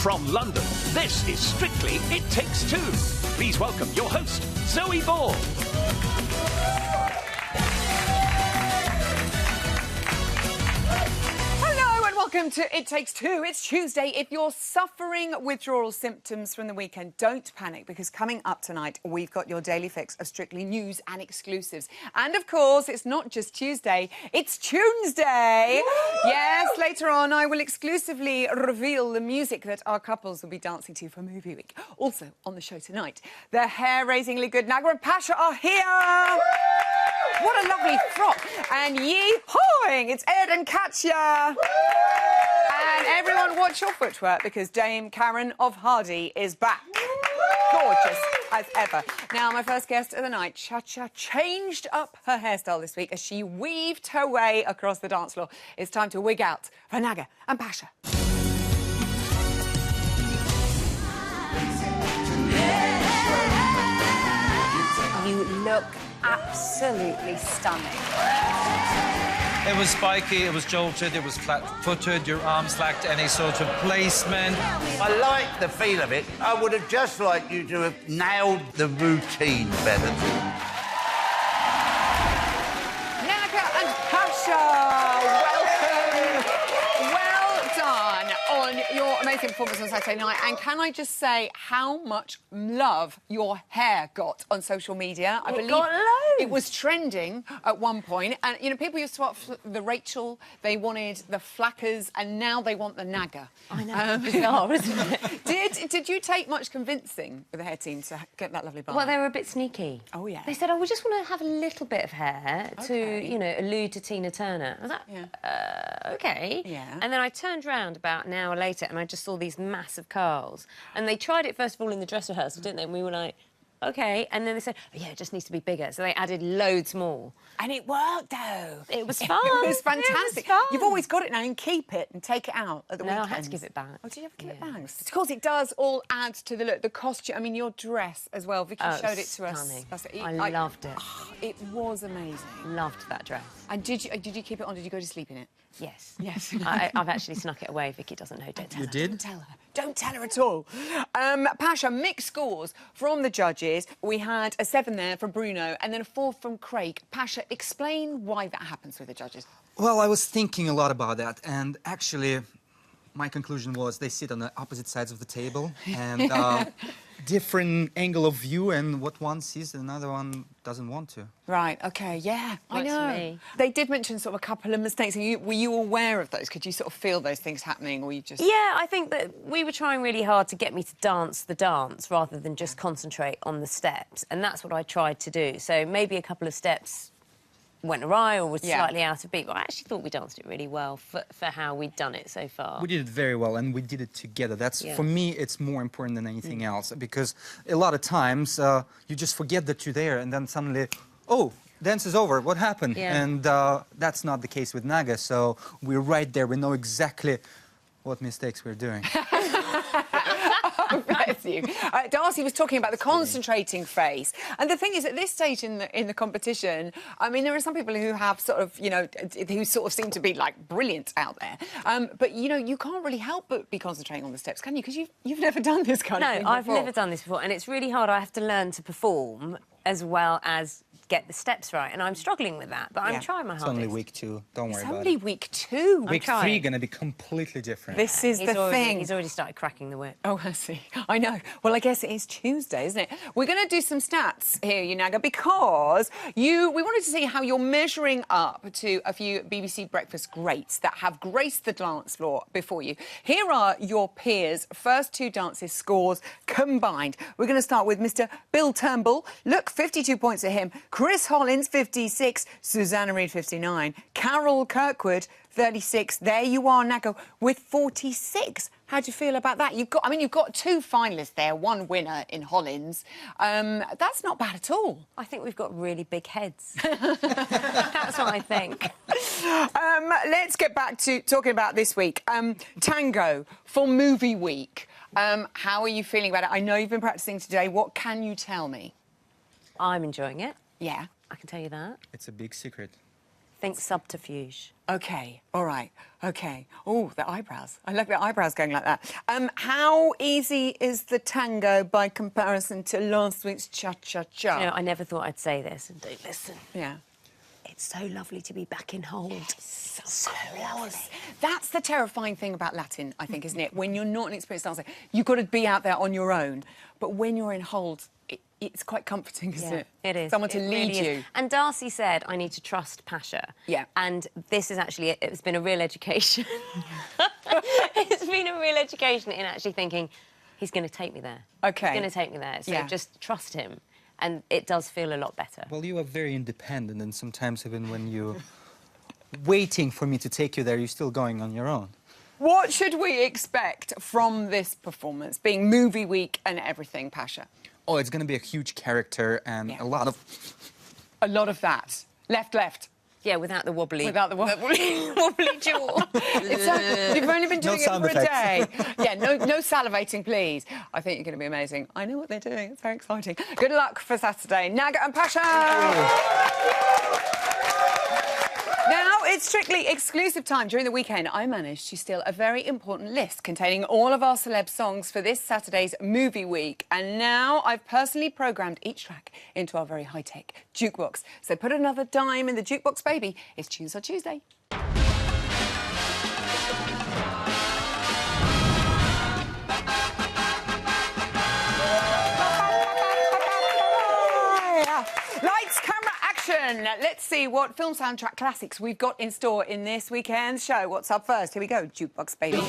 From London, this is Strictly It Takes Two. Please welcome your host, Zoe Ball. Hello and welcome to It Takes Two. It's Tuesday. If you're suffering withdrawal symptoms from the weekend, don't panic, because coming up tonight, we've got your daily fix of Strictly news and exclusives. And of course, it's not just Tuesday, it's Tuesday. Yes, later on, I will exclusively reveal the music that our couples will be dancing to for movie week. Also, on the show tonight, the hair-raisingly good Naga and Pasha are here. What a lovely frock. And yee-hawing, it's Ed and Katya. And everyone watch your footwork, because Dame Karen of Hardy is back. Gorgeous as ever. Now, my first guest of the night, Cha-Cha, changed up her hairstyle this week as she weaved her way across the dance floor. It's time to wig out for Naga and Pasha. You look absolutely stunning. It was spiky, it was jolted, it was flat-footed, your arms lacked any sort of placement. I like the feel of it. I would have just liked you to have nailed the routine better. Naga and Pasha, welcome. Well done on your amazing performance on Saturday night. And can I just say how much love your hair got on social media? I believe got loads. it was trending at one point. And, you know, people used to want the Rachel, they wanted the Flackers, and now they want the Naga. I know, bizarre, isn't it? Did you take much convincing with the hair team to get that lovely bar? Well, they were a bit sneaky. Oh, yeah. They said, oh, we just want to have a little bit of hair Okay. to, you know, allude to Tina Turner. I was like, Yeah. OK. Yeah. And then I turned round about an hour later and I just saw these massive curls. And they tried it, first of all, in the dress rehearsal, didn't they? And we were like, OK. And then they said, oh, yeah, it just needs to be bigger. So they added loads more. And it worked, though. It was fun. It was fantastic. It was fun. You've always got it now and keep it and take it out at the No, I weekends. had to give it back. Oh, did you ever give it Yeah. back? Of course, it does all add to the look. The costume, I mean, your dress as well. Vicky Oh, showed it to us. stunning. I loved it. Oh, it was amazing. Loved that dress. And did you keep it on? Did you go to sleep in it? Yes. Yes. I've actually snuck it away. Vicky doesn't know. Don't tell her. Don't tell her. Don't tell her at all. Pasha, mixed scores from the judges. We had a 7 there from Bruno and then a 4 from Craig. Pasha, explain why that happens with the judges. Well, I was thinking a lot about that, and actually, my conclusion was they sit on the opposite sides of the table, and different angle of view, and what one sees, another one doesn't want to. Right, OK, yeah, I Works for know. me. They did mention sort of a couple of mistakes. Were you aware of those? Could you sort of feel those things happening, or you just... Yeah, I think that we were trying really hard to get me to dance the dance rather than just concentrate on the steps, and that's what I tried to do. So maybe a couple of steps went awry or was slightly out of beat, but I actually thought we danced it really well for how we'd done it so far. We did it very well, and we did it together. That's, for me, it's more important than anything else, because a lot of times you just forget that you're there, and then suddenly, oh, dance is over, what happened? Yeah. And that's not the case with Naga, so we're right there. We know exactly what mistakes we're doing. Oh, bless you. Darcy was talking about the concentrating phase. And the thing is, at this stage in the competition, I mean, there are some people who have sort of, you know, who sort of seem to be, like, brilliant out there. But, you know, you can't really help but be concentrating on the steps, can you? Because you've never done this kind of thing No, I've before. never done this before, and it's really hard. I have to learn to perform as well as get the steps right, and I'm struggling with that, but I'm trying my It's hardest. only week 2. Don't worry It's about only it. week 2. Week trying. 3 going to be completely different. This is the thing. He's already started cracking the whip. Oh, I see. I know. Well, I guess it is Tuesday, isn't it? We're going to do some stats here, Yunaga, because we wanted to see how you're measuring up to a few BBC Breakfast greats that have graced the dance floor before you. Here are your peers' first 2 dances scores combined. We're going to start with Mr. Bill Turnbull. Look, 52 points to him. Chris Hollins, 56. Susanna Reid, 59. Carol Kirkwood, 36. There you are, Nago, with 46. How do you feel about that? You've got 2 finalists there, 1 winner in Hollins. That's not bad at all. I think we've got really big heads. That's what I think. Let's get back to talking about this week. Tango for Movie Week. How are you feeling about it? I know you've been practising today. What can you tell me? I'm enjoying it. Yeah. I can tell you that. It's a big secret. Think subterfuge. OK, all right, OK. Oh, the eyebrows. I like the eyebrows going like that. How easy is the tango by comparison to last week's cha-cha-cha? You know, I never thought I'd say this, and don't listen. Yeah. It's so lovely to be back in hold. So lovely. That's the terrifying thing about Latin, I think, isn't it? When you're not an experienced dancer, you've got to be out there on your own. But when you're in hold, it's quite comforting, isn't it? It is. Someone to It lead really is. you. And Darcy said, I need to trust Pasha. Yeah. And this is actually, it's been a real education. It's been a real education in actually thinking, he's going to take me there. OK. He's going to take me there. So just trust him. And it does feel a lot better. Well, you are very independent, and sometimes even when you're waiting for me to take you there, you're still going on your own. What should we expect from this performance, being Movie Week and everything, Pasha? Oh, it's going to be a huge character and a lot of... A lot of that. Left, left. Yeah, without the wobbly... Without the wobbly jaw. You've only been doing it sound for a day. effects. Yeah, no salivating, please. I think you're going to be amazing. I know what they're doing. It's very exciting. Good luck for Saturday. Naga and Pasha! Now, it's strictly exclusive time. During the weekend, I managed to steal a very important list containing all of our celeb songs for this Saturday's Movie Week. And now I've personally programmed each track into our very high-tech jukebox. So put another dime in the jukebox, baby. It's Tunes on Tuesday. Lights, camera, action. Let's see what film soundtrack classics we've got in store in this weekend's show. What's up first? Here we go. Jukebox, baby.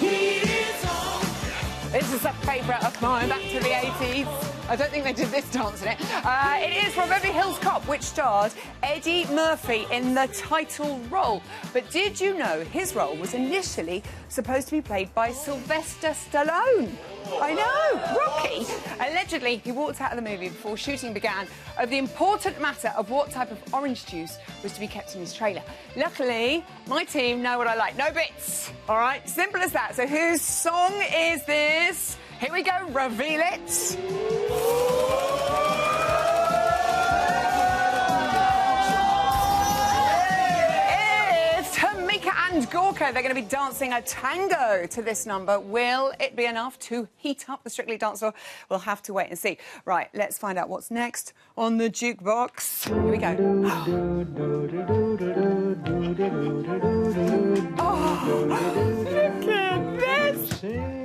This is a favourite of mine, back to the 80s. I don't think they did this dance in it. It is from Beverly Hills Cop, which starred Eddie Murphy in the title role. But did you know his role was initially supposed to be played by Sylvester Stallone? I know, Rocky. Allegedly, he walked out of the movie before shooting began over the important matter of what type of orange juice was to be kept in his trailer. Luckily, my team know what I like. No bits. All right, simple as that. So whose song is this? Here we go, reveal it. It's Tamika and Gorka. They're going to be dancing a tango to this number. Will it be enough to heat up the Strictly dance floor? We'll have to wait and see. Right, let's find out what's next on the jukebox. Here we go. Oh, look at this.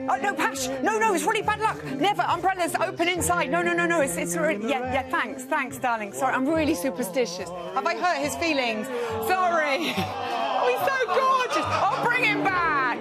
Oh, no, Pash. No, it's really bad luck. Never. Umbrellas open inside. No. It's already... Yeah, thanks, darling. Sorry, I'm really superstitious. Have I hurt his feelings? Sorry. Oh, he's so gorgeous. Oh, bring him back.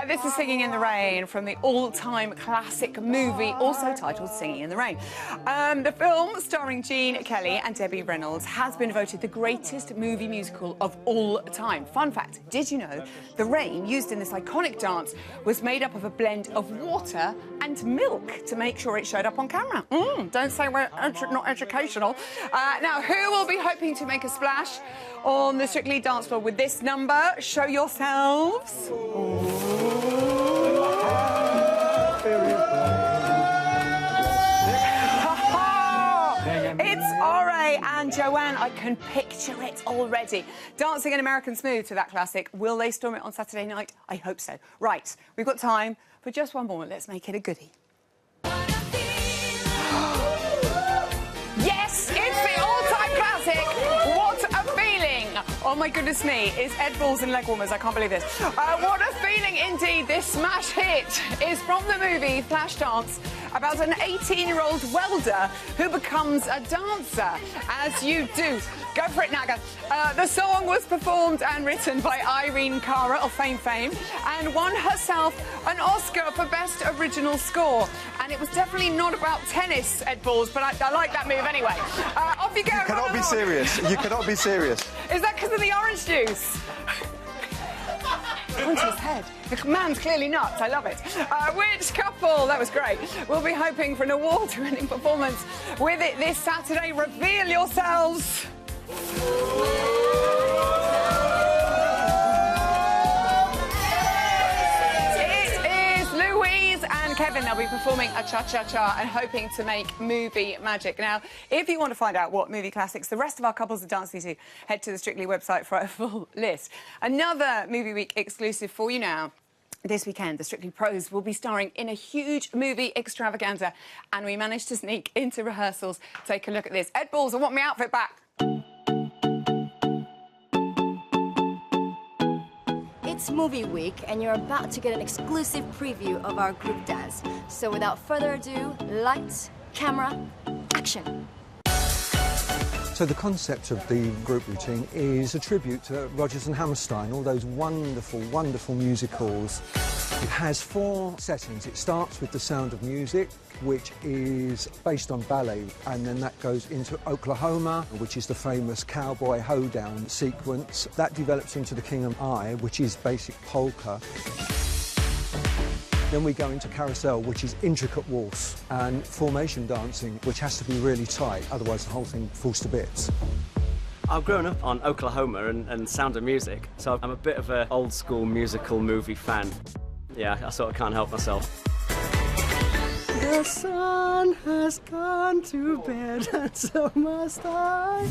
This is Singing in the Rain from the all-time classic movie, also titled Singing in the Rain. The film, starring Gene Kelly and Debbie Reynolds, has been voted the greatest movie musical of all time. Fun fact, did you know the rain used in this iconic dance was made up of a blend of water and milk to make sure it showed up on camera? Don't say we're not educational. Now, who will be hoping to make a splash on the Strictly dance floor with this number? Show yourselves. It's R.A. and Joanne. I can picture it already. Dancing an American Smooth to that classic. Will they storm it on Saturday night? I hope so. Right, we've got time for just one more. Let's make it a goodie. Yes, it's the all-time classic Oh my goodness me, it's Ed Balls and leg warmers. I can't believe this. What a feeling indeed. This smash hit is from the movie Flashdance, about an 18-year-old welder who becomes a dancer, as you do. Go for it, Naga. The song was performed and written by Irene Cara of Fame and won herself an Oscar for Best Original Score. And it was definitely not about tennis, Ed Balls, but I like that move anyway. Off you go. You cannot be serious. You cannot be serious. Is that because of the orange juice? Onto his head. The man's clearly nuts. I love it. Which couple? That was great. We'll be hoping for an award-winning performance with it this Saturday. Reveal yourselves. Kevin, they'll be performing a cha-cha-cha and hoping to make movie magic. Now, if you want to find out what movie classics the rest of our couples are dancing to, head to the Strictly website for a full list. Another Movie Week exclusive for you now. This weekend, the Strictly Pros will be starring in a huge movie extravaganza, and we managed to sneak into rehearsals. Take a look at this. Ed Balls, I want my outfit back. It's movie week, and you're about to get an exclusive preview of our group dance. So without further ado, lights, camera, action. So the concept of the group routine is a tribute to Rodgers and Hammerstein, all those wonderful, wonderful musicals. It has 4 settings. It starts with The Sound of Music, which is based on ballet, and then that goes into Oklahoma, which is the famous cowboy hoedown sequence. That develops into The King and I, which is basic polka. Then we go into Carousel, which is intricate waltz, and formation dancing, which has to be really tight, otherwise the whole thing falls to bits. I've grown up on Oklahoma and Sound of Music, so I'm a bit of an old-school musical movie fan. Yeah, I sort of can't help myself. The sun has gone to bed, and so must I.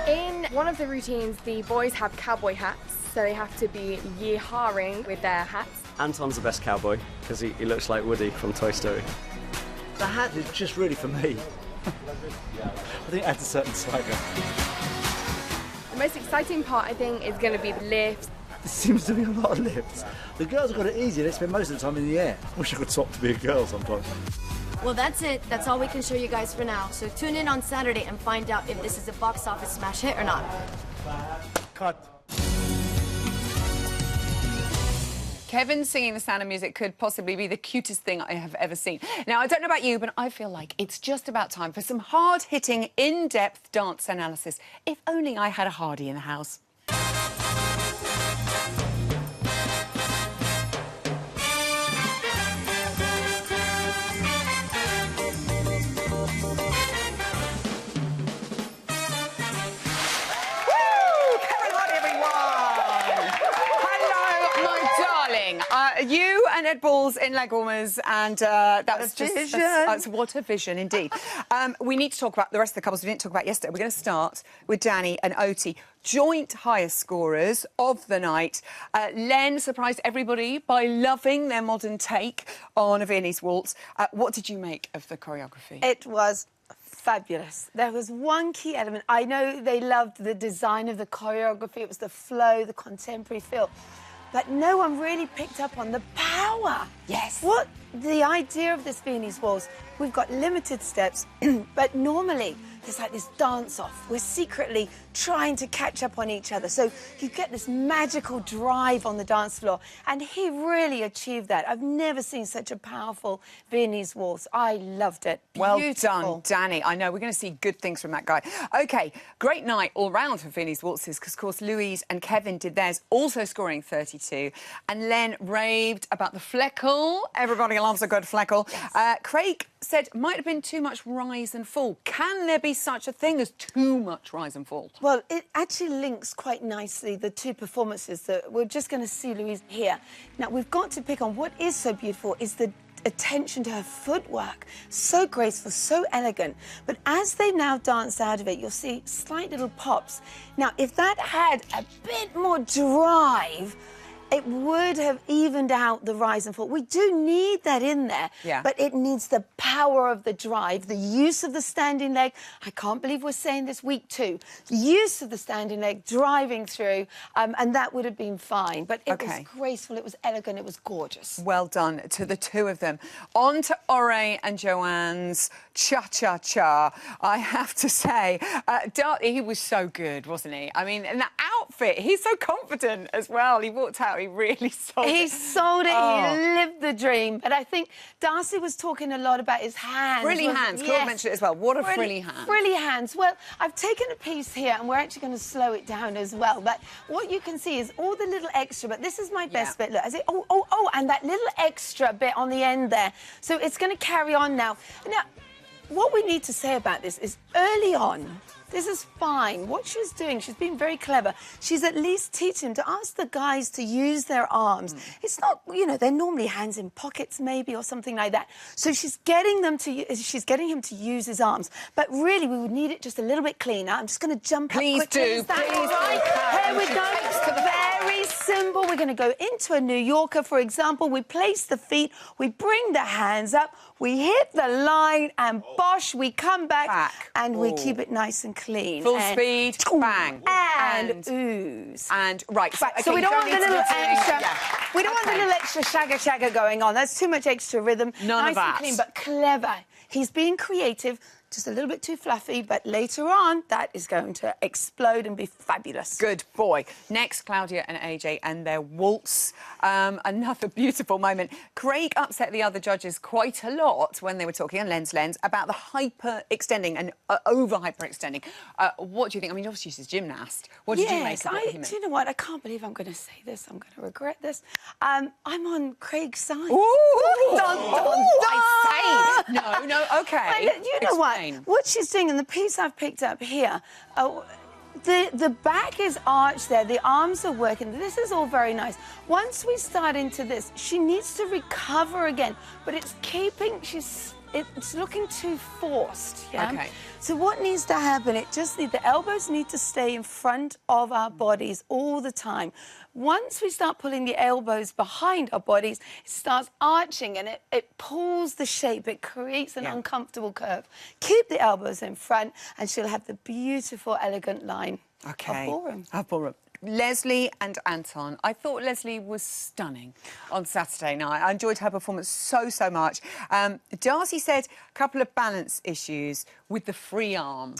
In one of the routines, the boys have cowboy hats, so they have to be yee-hawing with their hats. Anton's the best cowboy, because he looks like Woody from Toy Story. The hat is just really for me. I think it adds a certain swagger. The most exciting part, I think, is going to be the lifts. There seems to be a lot of lifts. The girls have got it easy. They spend most of the time in the air. I wish I could swap to be a girl sometimes. Well, that's it. That's all we can show you guys for now. So tune in on Saturday and find out if this is a box office smash hit or not. Cut. Kevin singing The Sound of Music could possibly be the cutest thing I have ever seen. Now, I don't know about you, but I feel like it's just about time for some hard-hitting, in-depth dance analysis. If only I had a Hardy in the house. You and Ed Balls in leg warmers, and that was just what a vision indeed. We need to talk about the rest of the couples we didn't talk about yesterday. We're going to start with Danny and Oti, joint highest scorers of the night. Len surprised everybody by loving their modern take on a Viennese waltz. What did you make of the choreography? It was fabulous. There was one key element. I know they loved the design of the choreography. It was the flow, the contemporary feel. But no one really picked up on the power. Yes. What the idea of this Viennese waltz, we've got limited steps, but normally there's like this dance-off. We're secretly trying to catch up on each other. So you get this magical drive on the dance floor, and he really achieved that. I've never seen such a powerful Viennese waltz. I loved it. Well Beautiful. done, Danny. I know we're going to see good things from that guy. OK, great night all round for Viennese waltzes, because, of course, Louise and Kevin did theirs, also scoring 32. And Len raved about the fleckle. Everybody loves a good fleckle. Yes. Craig said might have been too much rise and fall. Can there be such a thing as too much rise and fall? Well, it actually links quite nicely, the two performances that we're just going to see Louise here. Now, we've got to pick on what is so beautiful is the attention to her footwork. So graceful, so elegant. But as they now dance out of it, you'll see slight little pops. Now, if that had a bit more drive, it would have evened out the rise and fall. We do need that in there, but it needs the power of the drive, the use of the standing leg. I can't believe we're saying this week 2. The use of the standing leg, driving through, and that would have been fine. But it was graceful, it was elegant, it was gorgeous. Well done to the two of them. On to Ore and Joanne's cha-cha-cha. I have to say, he was so good, wasn't he? I mean, and that outfit, he's so confident as well. He walked out, he really sold it. He sold it, he lived the dream. But I think Darcy was talking a lot about his hands. Frilly hands, Claude mentioned it as well. What a frilly hand. Frilly hands. Well, I've taken a piece here and we're actually going to slow it down as well. But what you can see is all the little extra, but this is my best bit. Look, I say, and that little extra bit on the end there. So it's going to carry on now. Now, what we need to say about this is early on, this is fine. What she's doing, she's being very clever. She's at least teaching him to ask the guys to use their arms. It's not, you know, they're normally hands in pockets maybe or something like that. So she's getting him to use his arms. But really, we would need it just a little bit cleaner. I'm just going to jump up quickly. Please do. Here we go. Very simple. We're going to go into a New Yorker, for example. We place the feet, we bring the hands up, we hit the line, and bosh, we come back. And we keep it nice and clean. Full speed, bang. And ooze. And, right. So we don't want the little extra... We don't want the little extra shagger going on. That's too much extra rhythm. None of that. Nice and clean, but clever. He's being creative. Just a little bit too fluffy, but later on, that is going to explode and be fabulous. Good boy. Next, Claudia and AJ and their waltz. Another beautiful moment. Craig upset the other judges quite a lot when they were talking on Lens about the hyper-extending and over-hyper-extending. What do you think? I mean, obviously she's a gymnast. What did you make of what he meant? Do you know what? I can't believe I'm going to say this. I'm going to regret this. I'm on Craig's side. Ooh! Dun, dun, dun. I say. No, OK. You know what? What she's doing in the piece I've picked up here, the back is arched there, the arms are working. This is all very nice. Once we start into this, she needs to recover again, but it's looking too forced, Okay. So what needs to happen, the elbows need to stay in front of our bodies all the time. Once we start pulling the elbows behind our bodies, it starts arching and it pulls the shape. It creates an uncomfortable curve. Keep the elbows in front and she'll have the beautiful, elegant line of ballroom. Ballroom. Leslie and Anton. I thought Leslie was stunning on Saturday night. I enjoyed her performance so much. Darcy said a couple of balance issues with the free arm.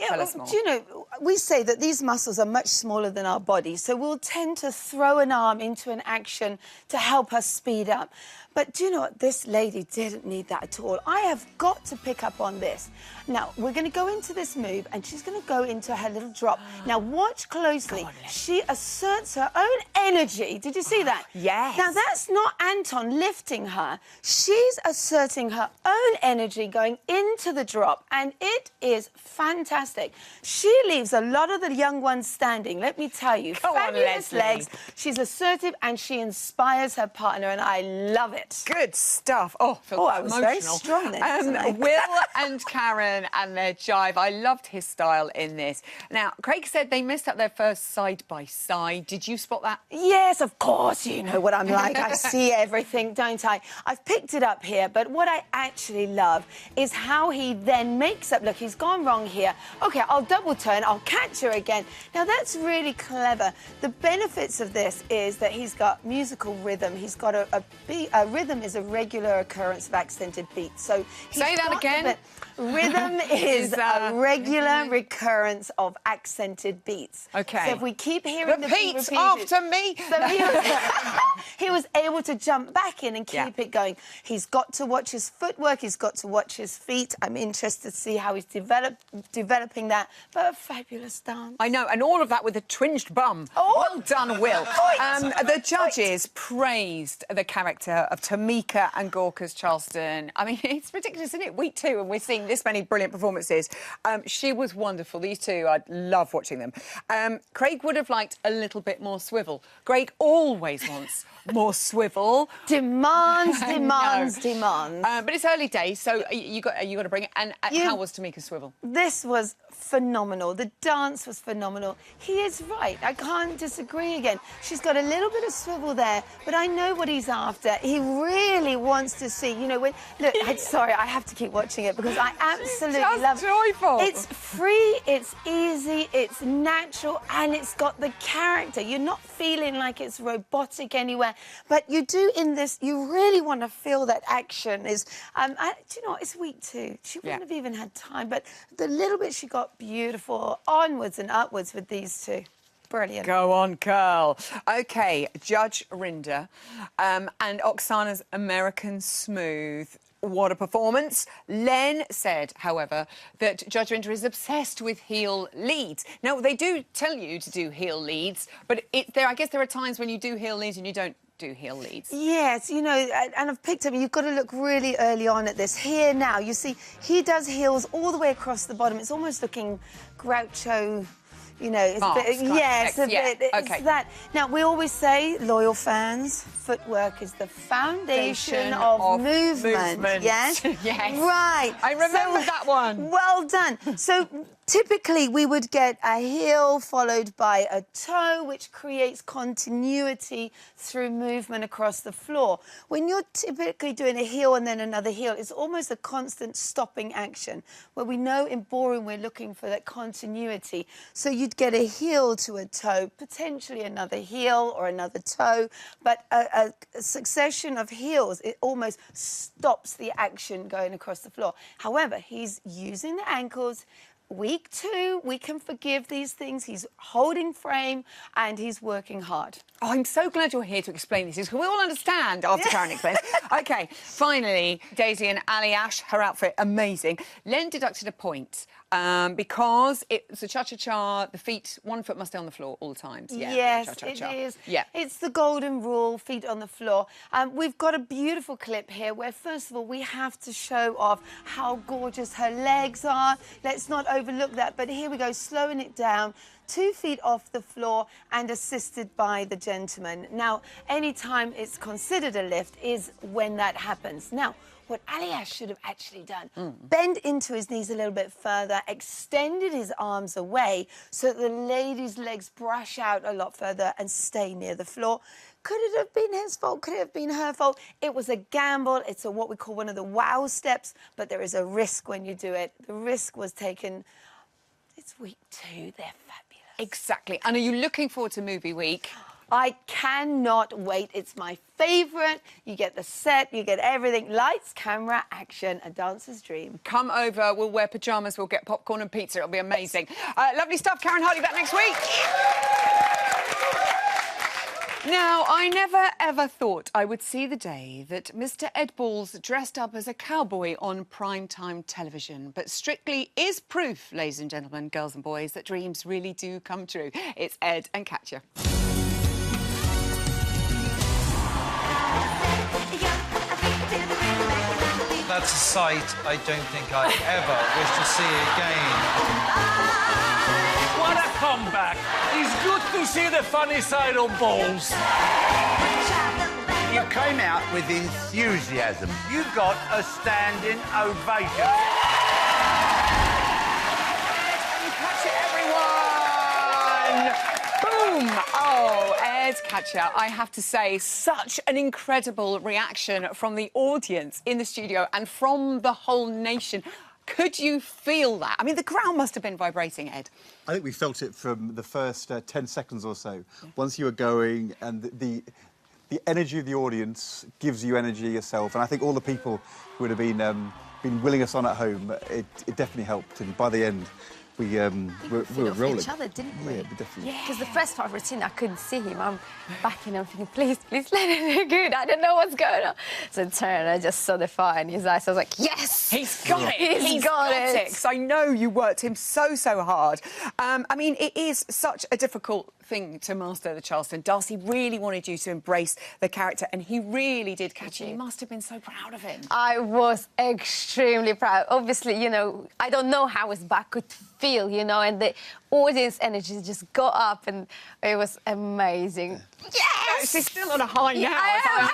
Tell us more. Do you know, we say that these muscles are much smaller than our body, so we'll tend to throw an arm into an action to help us speed up. But do you know what? This lady didn't need that at all. I have got to pick up on this. Now, we're going to go into this move, and she's going to go into her little drop. Now, watch closely. She asserts her own energy. Did you see that? Yes. Now, that's not Anton lifting her. She's asserting her own energy going into the drop, and it is fantastic. She leaves a lot of the young ones standing, let me tell you. Fabulous legs. She's assertive, and she inspires her partner, and I love it. Good stuff. Oh, I was very strong then. Will and Karen and their jive. I loved his style in this. Now, Craig said they messed up their first side-by-side. Did you spot that? Yes, of course. You know what I'm like. I see everything, don't I? I've picked it up here, but what I actually love is how he then makes up. Look, he's gone wrong here. OK, I'll double turn. I'll catch her again. Now, that's really clever. The benefits of this is that he's got musical rhythm. He's got a rhythm is a regular occurrence of accented beats. So say that again. Rhythm is a regular recurrence of accented beats. OK. So if we keep hearing the beat repeated, after me. So he was able to jump back in and keep it going. He's got to watch his footwork. He's got to watch his feet. I'm interested to see how he's developing that. But a fabulous dance. I know, and all of that with a twinged bum. Well done, Will. The judges praised the character of Tamika and Gorka's Charleston. I mean, it's ridiculous, isn't it? Week 2, and we're seeing this many brilliant performances. She was wonderful. These two, I love watching them. Craig would have liked a little bit more swivel. Craig always wants more swivel. Demands. But it's early days, so you got to bring it. And how was Tamika's swivel? This was phenomenal. The dance was phenomenal. He is right. I can't disagree again. She's got a little bit of swivel there, but I know what he's after. He really wants to see, you know, when... Look, sorry, I have to keep watching it because I absolutely love it. Joyful. It's free, it's easy, it's natural, and it's got the character. You're not feeling like it's robotic anywhere, but you do in this, you really want to feel that action is... do you know what? It's week 2. She wouldn't have even had time, but the little bit she got, beautiful. Onwards and upwards with these two. Brilliant. Go on, Curl. OK, Judge Rinder and Oksana's American Smooth. What a performance. Len said, however, that Judge Rinder is obsessed with heel leads. Now, they do tell you to do heel leads, but I guess there are times when you do heel leads and you don't do heel leads. Yes, you know, and I've picked up, you've got to look really early on at this. Here now, you see, he does heels all the way across the bottom. It's almost looking Groucho, you know, it's it's that. Now, we always say, loyal fans, footwork is the foundation of movement. Yes? Yes. Right. I remember that one. Well done. So, typically, we would get a heel followed by a toe, which creates continuity through movement across the floor. When you're typically doing a heel and then another heel, it's almost a constant stopping action, where we know in ballroom we're looking for that continuity. So you'd get a heel to a toe, potentially another heel or another toe, but a succession of heels, it almost stops the action going across the floor. However, he's using the ankles. Week 2, we can forgive these things. He's holding frame and he's working hard. Oh, I'm so glad you're here to explain this, because we all understand after Karen explains. OK, finally, Daisy and Ali Ash, her outfit, amazing. Len deducted a point because it's a cha-cha-cha, the feet, one foot must stay on the floor all the time. Yeah, yes, it is. Yeah. It's the golden rule, feet on the floor. We've got a beautiful clip here where, first of all, we have to show off how gorgeous her legs are. Let's not overlook that, but here we go, slowing it down. 2 feet off the floor and assisted by the gentleman. Now, any time it's considered a lift is when that happens. Now, what Ali Ash should have actually done, bend into his knees a little bit further, extended his arms away so that the lady's legs brush out a lot further and stay near the floor. Could it have been his fault? Could it have been her fault? It was a gamble. It's what we call one of the wow steps, but there is a risk when you do it. The risk was taken. It's week 2. They're fabulous. Exactly. And are you looking forward to movie week? I cannot wait. It's my favourite. You get the set, you get everything. Lights, camera, action, a dancer's dream. Come over, we'll wear pyjamas, we'll get popcorn and pizza. It'll be amazing. Lovely stuff. Karen Hartley back next week. Now, I never, ever thought I would see the day that Mr. Ed Balls dressed up as a cowboy on primetime television. But Strictly is proof, ladies and gentlemen, girls and boys, that dreams really do come true. It's Ed and Katya. That's a sight I don't think I ever wish to see again. What a comeback! It's good to see the funny side of Balls. You came out with enthusiasm. You got a standing ovation. Catch it, everyone! Boom! Oh, Ed, Katya, I have to say, such an incredible reaction from the audience in the studio and from the whole nation. Could you feel that? I mean, the crowd must have been vibrating, Ed. I think we felt it from the first 10 seconds or so. Once you were going, and the energy of the audience gives you energy yourself. And I think all the people who would have been willing us on at home, it definitely helped. And by the end, we were rolling. Each other, didn't we? Yeah, definitely. Because the first part of the routine, I couldn't see him. I'm backing him, thinking, please, please let it be good. I don't know what's going on. So I turned, I just saw the fire in his eyes. I was like, yes! He's got it! He's got it! Because I know you worked him so hard. I mean, it is such a difficult thing to master the Charleston. Darcy really wanted you to embrace the character, and he really did catch you. You must have been so proud of him. I was extremely proud. Obviously, you know, I don't know how his back could feel, you know, and the audience energy just got up, and it was amazing. Yes! She's still on a high now.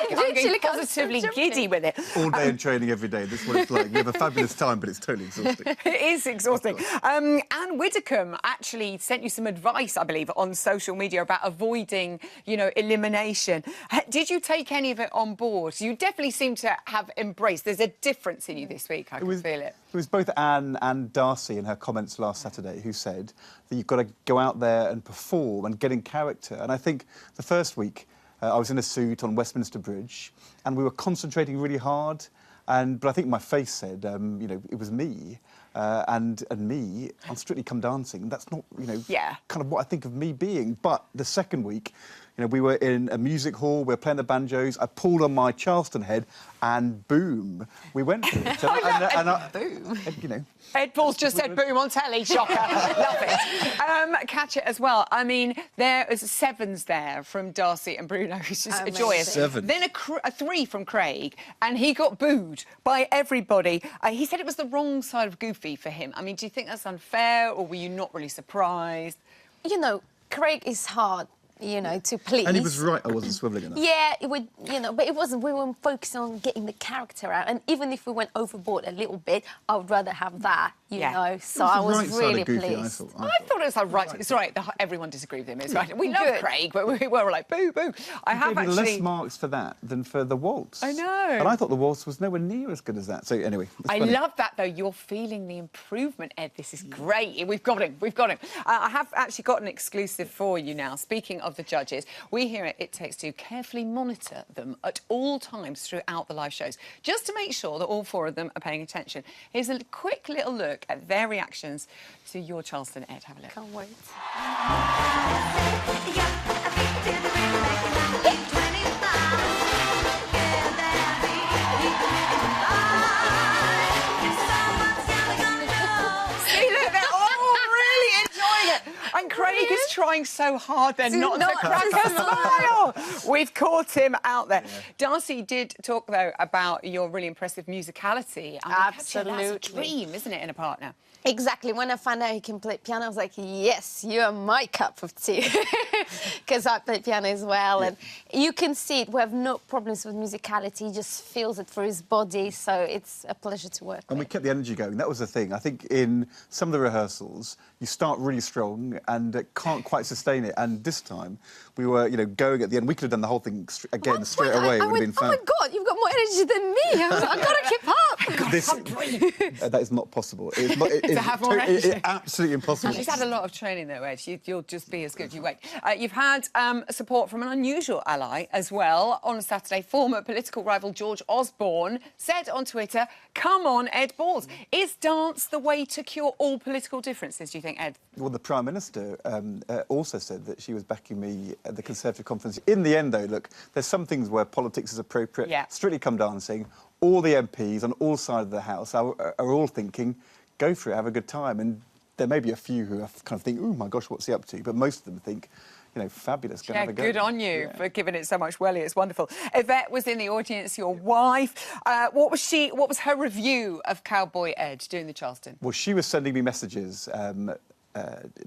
I'm getting positively giddy with it. All day in training every day. This is what it's like. You have a fabulous time, but it's totally exhausting. It is exhausting. Anne Widdecombe actually sent you some advice, I believe, on social media about avoiding, you know, elimination. Did you take any of it on board? You definitely seem to have embraced. There's a difference in you this week. I can feel it. It was both Anne and Darcy in her comments last Saturday who said that you've got to go out there and perform and get in character. And I think the first week I was in a suit on Westminster Bridge and we were concentrating really hard. But I think my face said, you know, it was me and me on Strictly Come Dancing. That's not, you know, kind of what I think of me being. But the second week, you know, we were in a music hall, we were playing the banjos, I pulled on my Charleston head and boom, we went for it. Boom. You know. Ed Balls just said boom on telly, shocker. Love it. Catch it as well. I mean, there is sevens there from Darcy and Bruno, which is joyous. Seven. Then a 3 from Craig, and he got booed by everybody. He said it was the wrong side of goofy for him. I mean, do you think that's unfair, or were you not really surprised? You know, Craig is hard, you know, to please. And he was right, I wasn't swivelling enough. Yeah, it would, you know, but it wasn't. We were focusing on getting the character out, and even if we went overboard a little bit, I would rather have that, you know. So I was really pleased. I thought it was like right. It's all right. Everyone disagreed with him. It's right. We love Craig, but we were like boo boo. I have gave me actually less marks for that than for the waltz. I know. And I thought the waltz was nowhere near as good as that. So anyway, I love that though. You're feeling the improvement, Ed. This is great. We've got him. We've got him. I have actually got an exclusive for you now. Speaking of the judges, we here at It Takes Two carefully monitor them at all times throughout the live shows, just to make sure that all 4 of them are paying attention. Here's a quick little look at their reactions to your Charleston, Ed. Have a look. Can't wait. And Craig is trying so hard then not to crack a smile. We've caught him out there. Yeah. Darcy did talk, though, about your really impressive musicality. I mean, absolutely. That's a dream, isn't it, in a partner? Exactly. When I found out he can play piano, I was like, yes, you are my cup of tea. Because I play piano as well. Yeah. And you can see it. We have no problems with musicality. He just feels it through his body. So it's a pleasure to work with. And we kept the energy going. That was the thing. I think in some of the rehearsals, you start really strong and can't quite sustain it. And this time, we were, you know, going at the end. We could have done the whole thing again straight away. It would have been fun. Oh, my God, you've got more energy than me. I've got to keep up. That is not possible. It's not, to have more energy. It's absolutely impossible. He's had a lot of training, though, Ed. You'll just be as good. You wait. You've had support from an unusual ally as well. On Saturday, former political rival George Osborne said on Twitter, "Come on, Ed Balls. Is dance the way to cure all political differences, do you think, Ed?" Well, the Prime Minister also said that she was backing me at the Conservative conference. In the end, though, look, there's some things where politics is appropriate. Yeah. Strictly Come Dancing. All the MPs on all sides of the House are all thinking, go for it, have a good time. And there may be a few who kind of think, oh, my gosh, what's he up to? But most of them think, you know, fabulous, go and have a go. Good on you for giving it so much welly. It's wonderful. Yvette was in the audience, your wife. What was her review of Cowboy Ed doing the Charleston? Well, she was sending me messages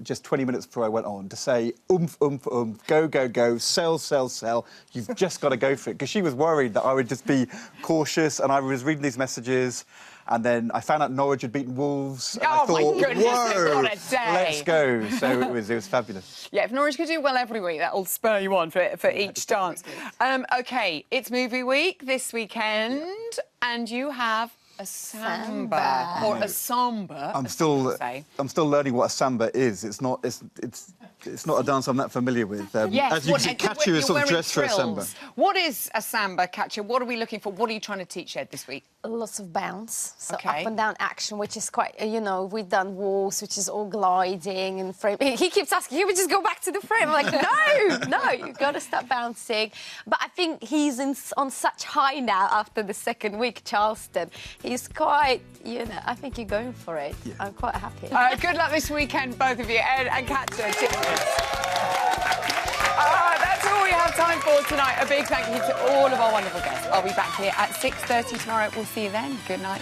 just 20 minutes before I went on to say, oomph, oomph, oomph, go, go, go, sell, sell, sell. You've just got to go for it. Because she was worried that I would just be cautious, and I was reading these messages, and then I found out Norwich had beaten Wolves. And I thought, my goodness, whoa, what a day. Let's go. So it was fabulous. Yeah, if Norwich could do well every week, that'll spur you on for each dance. OK, it's movie week this weekend, and you have a samba. Or a samba. I'm still learning what a samba is. It's not a dance I'm that familiar with. Yes, as you can see, Katya is sort of dressed for a samba. What is a samba, Katya? What are we looking for? What are you trying to teach Ed this week? Lots of bounce, so up and down action, which is quite, you know, we've done waltz, which is all gliding and frame. He keeps asking, can we just go back to the frame? I'm like, no, you've got to start bouncing. But I think he's on such high now after the second week, Charleston. He's quite, you know, I think you're going for it. Yeah. I'm quite happy. Good luck this weekend, both of you, Ed and Katya. Cheers. we have time for tonight. A big thank you to all of our wonderful guests. I'll be back here at 6:30 tomorrow. We'll see you then. Good night.